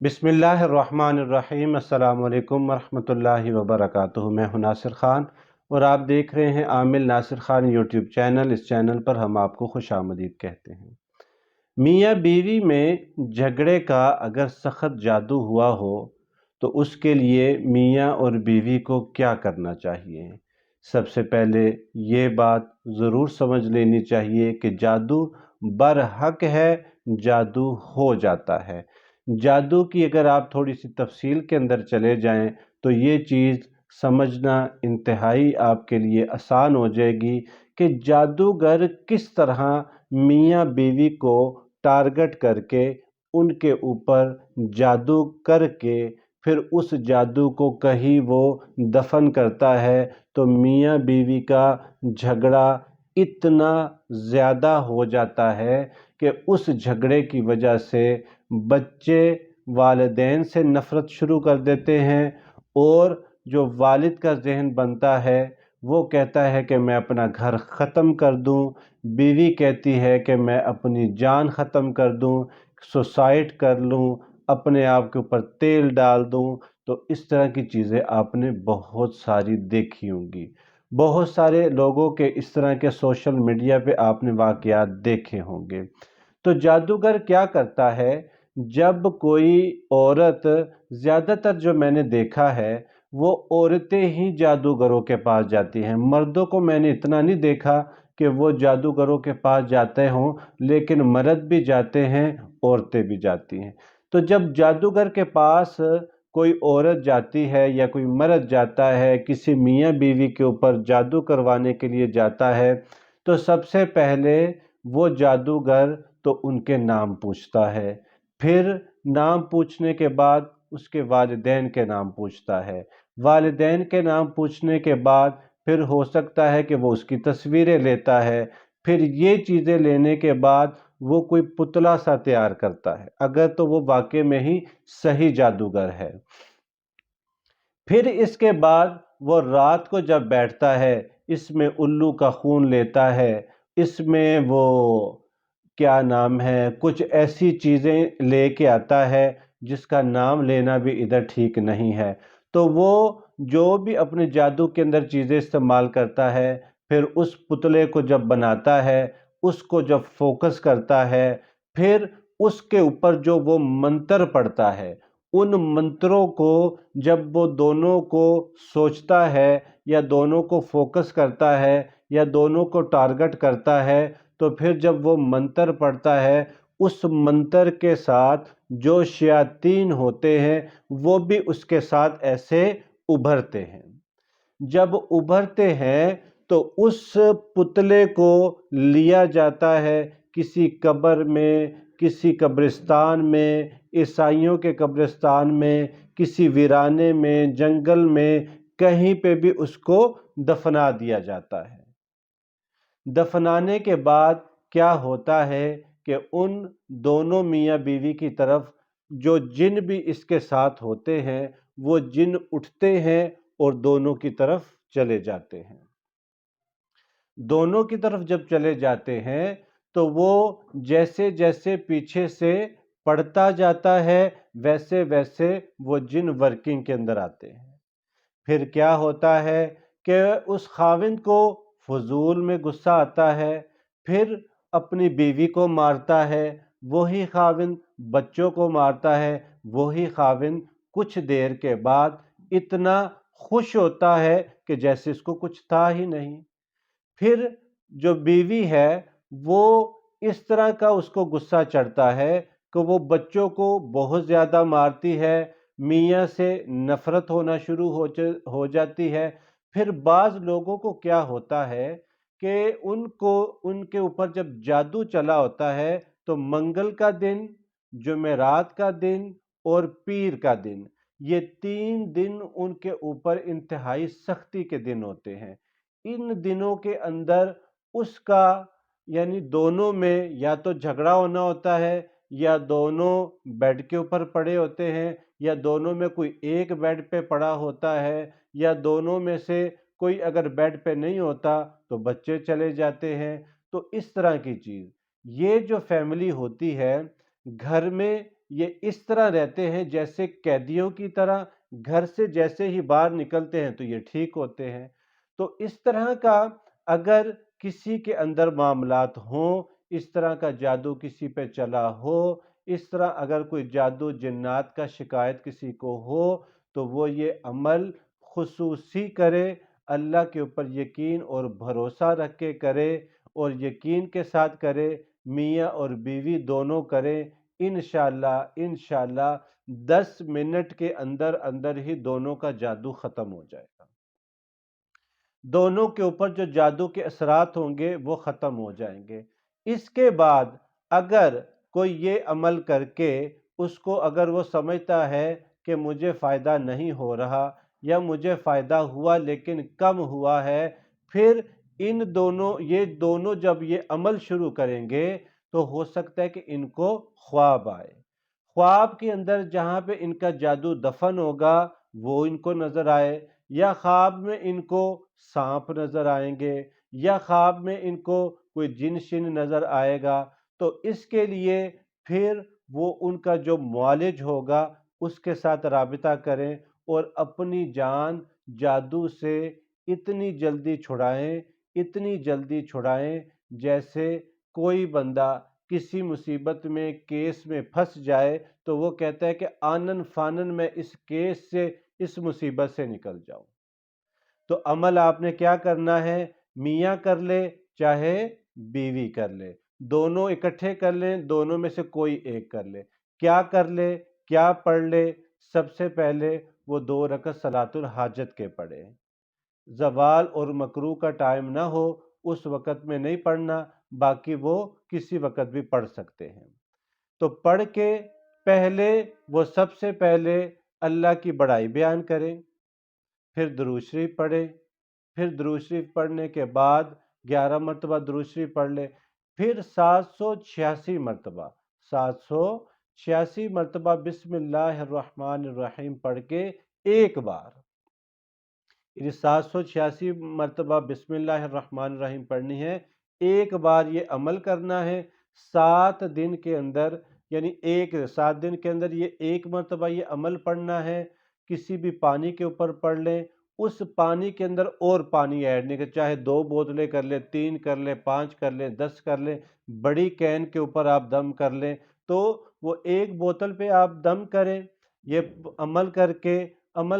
बिस्मिल्लाहिर्रहमानिर्रहीम। अस्सलाम वालेकुम वरहमतुल्लाहि वबरकातुहू। मैं हूं नासिर ख़ान और आप देख रहे हैं आमिल नासिर ख़ान यूट्यूब चैनल। इस चैनल पर हम आपको खुशामदीद कहते हैं। मियाँ बीवी में झगड़े का अगर सख्त जादू हुआ हो तो उसके लिए मियाँ और बीवी को क्या करना चाहिए। सबसे पहले ये बात ज़रूर समझ लेनी चाहिए कि जादू बरहक है, जादू हो जाता है। जादू की अगर आप थोड़ी सी तफसील के अंदर चले जाएं तो ये चीज़ समझना इंतहाई आपके लिए आसान हो जाएगी कि जादूगर किस तरह मियाँ बीवी को टारगेट करके उनके ऊपर जादू करके फिर उस जादू को कहीं वो दफन करता है, तो मियाँ बीवी का झगड़ा इतना ज़्यादा हो जाता है कि उस झगड़े की वजह से बच्चे वालिदैन से नफ़रत शुरू कर देते हैं और जो वालिद का जहन बनता है वो कहता है कि मैं अपना घर ख़त्म कर दूं, बीवी कहती है कि मैं अपनी जान ख़त्म कर दूं, सुसाइड कर लूं, अपने आप के ऊपर तेल डाल दूं। तो इस तरह की चीज़ें आपने बहुत सारी देखी होंगी। बहुत सारे लोगों के इस तरह के सोशल मीडिया पे आपने वाक़यात देखे होंगे। तो जादूगर क्या करता है, जब कोई औरत, ज़्यादातर जो मैंने देखा है वो औरतें ही जादूगरों के पास जाती हैं। मर्दों को मैंने इतना नहीं देखा कि वो जादूगरों के पास जाते हों, लेकिन मर्द भी जाते हैं, औरतें भी जाती हैं। तो जब जादूगर के पास कोई औरत जाती है या कोई मर्द जाता है, किसी मियाँ बीवी के ऊपर जादू करवाने के लिए जाता है, तो सबसे पहले वो जादूगर तो उनके नाम पूछता है। फिर नाम पूछने के बाद उसके वालिदैन के नाम पूछता है। वालिदैन के नाम पूछने के बाद फिर हो सकता है कि वो उसकी तस्वीरें लेता है। फिर ये चीज़ें लेने के बाद वो कोई पुतला सा तैयार करता है, अगर तो वो वाकई में ही सही जादूगर है। फिर इसके बाद वो रात को जब बैठता है, इसमें उल्लू का खून लेता है, इसमें वो क्या नाम है, कुछ ऐसी चीज़ें लेके आता है जिसका नाम लेना भी इधर ठीक नहीं है। तो वो जो भी अपने जादू के अंदर चीज़ें इस्तेमाल करता है, फिर उस पुतले को जब बनाता है, उसको जब फोकस करता है, फिर उसके ऊपर जो वो मंत्र पढ़ता है, उन मंत्रों को जब वो दोनों को सोचता है या दोनों को फोकस करता है या दोनों को टारगेट करता है, तो फिर जब वो मंत्र पढ़ता है, उस मंत्र के साथ जो शयातीन होते हैं वो भी उसके साथ ऐसे उभरते हैं। जब उभरते हैं तो उस पुतले को लिया जाता है किसी कब्र में, किसी कब्रिस्तान में, ईसाइयों के कब्रिस्तान में, किसी वीराने में, जंगल में, कहीं पे भी उसको दफना दिया जाता है। दफनाने के बाद क्या होता है कि उन दोनों मियाँ बीवी की तरफ जो जिन भी इसके साथ होते हैं वो जिन उठते हैं और दोनों की तरफ चले जाते हैं। दोनों की तरफ जब चले जाते हैं तो वो जैसे जैसे पीछे से पड़ता जाता है वैसे वैसे वो जिन वर्किंग के अंदर आते हैं। फिर क्या होता है कि उस खाविंद को फजूल में गुस्सा आता है, फिर अपनी बीवी को मारता है, वही खाविंद बच्चों को मारता है, वही खाविंद कुछ देर के बाद इतना खुश होता है कि जैसे इसको कुछ था ही नहीं। फिर जो बीवी है वो इस तरह का उसको गुस्सा चढ़ता है कि वो बच्चों को बहुत ज़्यादा मारती है, मियाँ से नफ़रत होना शुरू हो जाती है। फिर बाज़ लोगों को क्या होता है कि उनको उनके ऊपर जब जादू चला होता है तो मंगल का दिन, जुमेरात का दिन और पीर का दिन, ये 3 दिन उनके ऊपर इंतहाई सख्ती के दिन होते हैं। इन दिनों के अंदर उसका यानी दोनों में या तो झगड़ा होना होता है या दोनों बेड के ऊपर पड़े होते हैं या दोनों में कोई एक बेड पे पड़ा होता है या दोनों में से कोई अगर बेड पे नहीं होता तो बच्चे चले जाते हैं। तो इस तरह की चीज़, ये जो फैमिली होती है घर में, یہ اس طرح رہتے ہیں جیسے قیدیوں کی طرح، گھر سے جیسے ہی باہر نکلتے ہیں تو یہ ٹھیک ہوتے ہیں۔ تو اس طرح کا اگر کسی کے اندر معاملات ہوں، اس طرح کا جادو کسی پہ چلا ہو، اس طرح اگر کوئی جادو جنات کا شکایت کسی کو ہو تو وہ یہ عمل خصوصی کرے، اللہ کے اوپر یقین اور بھروسہ رکھ کے کرے، اور یقین کے ساتھ کرے، میاں اور بیوی دونوں کریں، انشاءاللہ 10 منٹ کے اندر اندر ہی دونوں کا جادو ختم ہو جائے گا۔ دونوں کے اوپر جو جادو کے اثرات ہوں گے وہ ختم ہو جائیں گے۔ اس کے بعد اگر کوئی یہ عمل کر کے اس کو اگر وہ سمجھتا ہے کہ مجھے فائدہ نہیں ہو رہا یا مجھے فائدہ ہوا لیکن کم ہوا ہے، پھر یہ دونوں جب یہ عمل شروع کریں گے تو ہو سکتا ہے کہ ان کو خواب آئے۔ خواب کے اندر جہاں پہ ان کا جادو دفن ہوگا وہ ان کو نظر آئے، یا خواب میں ان کو سانپ نظر آئیں گے، یا خواب میں ان کو کوئی جن شن نظر آئے گا، تو اس کے لیے پھر وہ ان کا جو معالج ہوگا اس کے ساتھ رابطہ کریں اور اپنی جان جادو سے اتنی جلدی چھڑائیں جیسے کوئی بندہ کسی مصیبت میں کیس میں پھنس جائے تو وہ کہتا ہے کہ آنن فانن میں اس کیس سے اس مصیبت سے نکل جاؤں۔ تو عمل آپ نے کیا کرنا ہے؟ میاں کر لے چاہے بیوی کر لے، دونوں اکٹھے کر لیں، دونوں میں سے کوئی ایک کر لے۔ کیا کر لے، کیا پڑھ لے؟ سب سے پہلے وہ 2 رکعت صلاۃ الحاجت کے پڑھے۔ زوال اور مکروہ کا ٹائم نہ ہو اس وقت میں نہیں پڑھنا، باقی وہ کسی وقت بھی پڑھ سکتے ہیں۔ تو پڑھ کے پہلے وہ سب سے پہلے اللہ کی بڑائی بیان کریں، پھر درود شریف پڑھے، پھر درود شریف پڑھنے کے بعد 11 مرتبہ درود شریف پڑھ لے، پھر 786 مرتبہ بسم اللہ الرحمن الرحیم پڑھ کے ایک بار، یعنی 786 مرتبہ بسم اللہ الرحمن الرحیم پڑھنی ہے، ایک بار یہ عمل کرنا ہے 7 دن کے اندر، یعنی 7 دن کے اندر یہ ایک مرتبہ یہ عمل پڑھنا ہے۔ کسی بھی پانی کے اوپر پڑھ لیں، اس پانی کے اندر اور پانی ایڈ نہیں کر، چاہے 2 بوتلیں کر لیں، 3 کر لیں، 5 کر لیں، 10 کر لیں، بڑی کین کے اوپر آپ دم کر لیں تو وہ ایک بوتل پہ آپ دم کریں۔ یہ عمل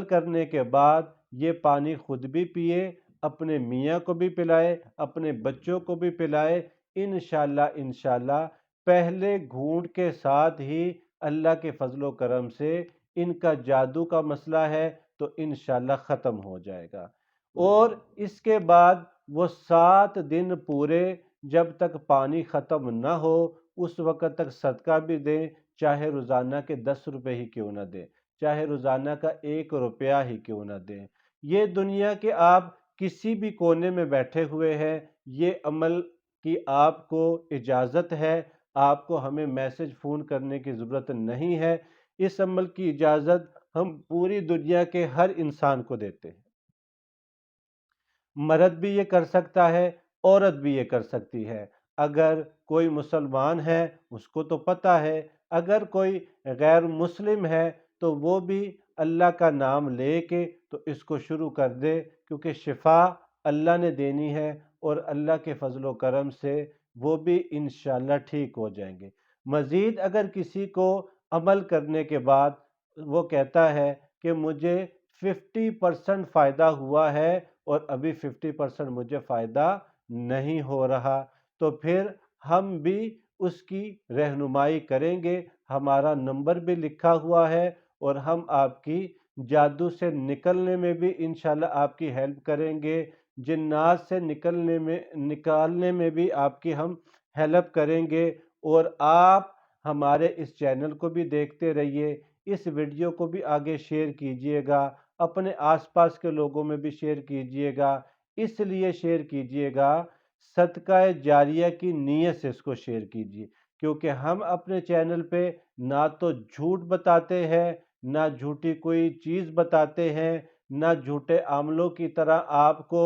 کرنے کے بعد یہ پانی خود بھی پیے، اپنے میاں کو بھی پلائے، اپنے بچوں کو بھی پلائے، انشاءاللہ پہلے گھونٹ کے ساتھ ہی اللہ کے فضل و کرم سے ان کا جادو کا مسئلہ ہے تو انشاءاللہ ختم ہو جائے گا۔ اور اس کے بعد وہ 7 دن پورے جب تک پانی ختم نہ ہو اس وقت تک صدقہ بھی دیں، چاہے روزانہ کے 10 روپے ہی کیوں نہ دیں، چاہے روزانہ کا 1 روپیہ ہی کیوں نہ دیں۔ یہ دنیا کے آپ کسی بھی کونے میں بیٹھے ہوئے ہیں، یہ عمل کی آپ کو اجازت ہے، آپ کو ہمیں میسج فون کرنے کی ضرورت نہیں ہے، اس عمل کی اجازت ہم پوری دنیا کے ہر انسان کو دیتے ہیں۔ مرد بھی یہ کر سکتا ہے، عورت بھی یہ کر سکتی ہے۔ اگر کوئی مسلمان ہے اس کو تو پتہ ہے، اگر کوئی غیر مسلم ہے تو وہ بھی اللہ کا نام لے کے تو اس کو شروع کر دے، کیونکہ شفا اللہ نے دینی ہے اور اللہ کے فضل و کرم سے وہ بھی انشاءاللہ ٹھیک ہو جائیں گے۔ مزید اگر کسی کو عمل کرنے کے بعد وہ کہتا ہے کہ مجھے 50% فائدہ ہوا ہے اور ابھی 50% مجھے فائدہ نہیں ہو رہا، تو پھر ہم بھی اس کی رہنمائی کریں گے، ہمارا نمبر بھی لکھا ہوا ہے اور ہم آپ کی جادو سے نکلنے میں بھی انشاءاللہ آپ کی ہیلپ کریں گے، جنات سے نکالنے میں بھی آپ کی ہم ہیلپ کریں گے۔ اور آپ ہمارے اس چینل کو بھی دیکھتے رہیے، اس ویڈیو کو بھی آگے شیئر کیجئے گا، اپنے آس پاس کے لوگوں میں بھی شیئر کیجئے گا۔ اس لیے شیئر کیجئے گا، صدقہ جاریہ کی نیت سے اس کو شیئر کیجئے، کیونکہ ہم اپنے چینل پہ نہ تو جھوٹ بتاتے ہیں، نہ جھوٹی کوئی چیز بتاتے ہیں، نہ جھوٹے عاملوں کی طرح آپ کو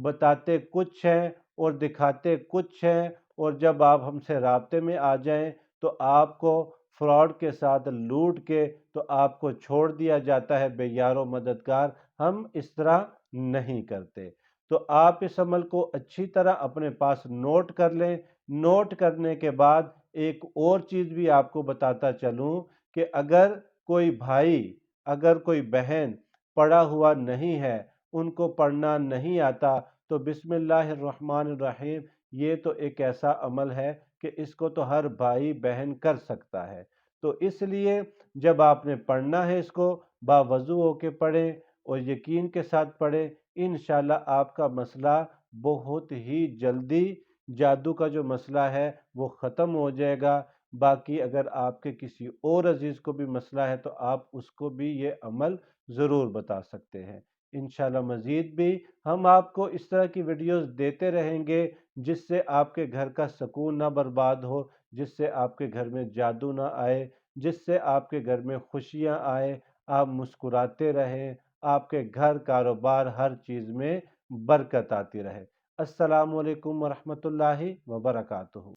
بتاتے کچھ ہیں اور دکھاتے کچھ ہیں، اور جب آپ ہم سے رابطے میں آ جائیں تو آپ کو फ्रॉड के साथ लूट के तो आपको छोड़ दिया जाता है बेयारो मददगार। हम इस तरह नहीं करते। तो आप इस अमल को अच्छी तरह अपने पास नोट कर लें। नोट करने के बाद एक और चीज़ भी आपको बताता चलूं कि अगर कोई भाई, अगर कोई बहन पढ़ा हुआ नहीं है, उनको पढ़ना नहीं आता, तो बिस्मिल्लाहिर्रहमानिर्रहीम ये तो एक ऐसा अमल है कि इसको तो हर भाई बहन कर सकता है। तो इसलिए जब आपने पढ़ना है इसको बावज़ू होके पढ़ें और यकीन के साथ पढ़ें। इंशाल्लाह आपका मसला बहुत ही जल्दी, जादू का जो मसला है वो ख़त्म हो जाएगा। बाकी अगर आपके किसी और अजीज़ को भी मसला है तो आप उसको भी ये अमल ज़रूर बता सकते हैं। इंशाल्लाह मज़ीद भी हम आपको इस तरह की वीडियोस देते रहेंगे जिससे आपके घर का सुकून ना बर्बाद हो, जिससे आपके घर में जादू ना आए, जिससे आपके घर में खुशियाँ आए, आप मुस्कुराते रहें, आपके घर, कारोबार, हर चीज़ में बरकत आती रहे। अस्सलामु अलैकुम वरहमतुल्लाहि वबरकातुहू।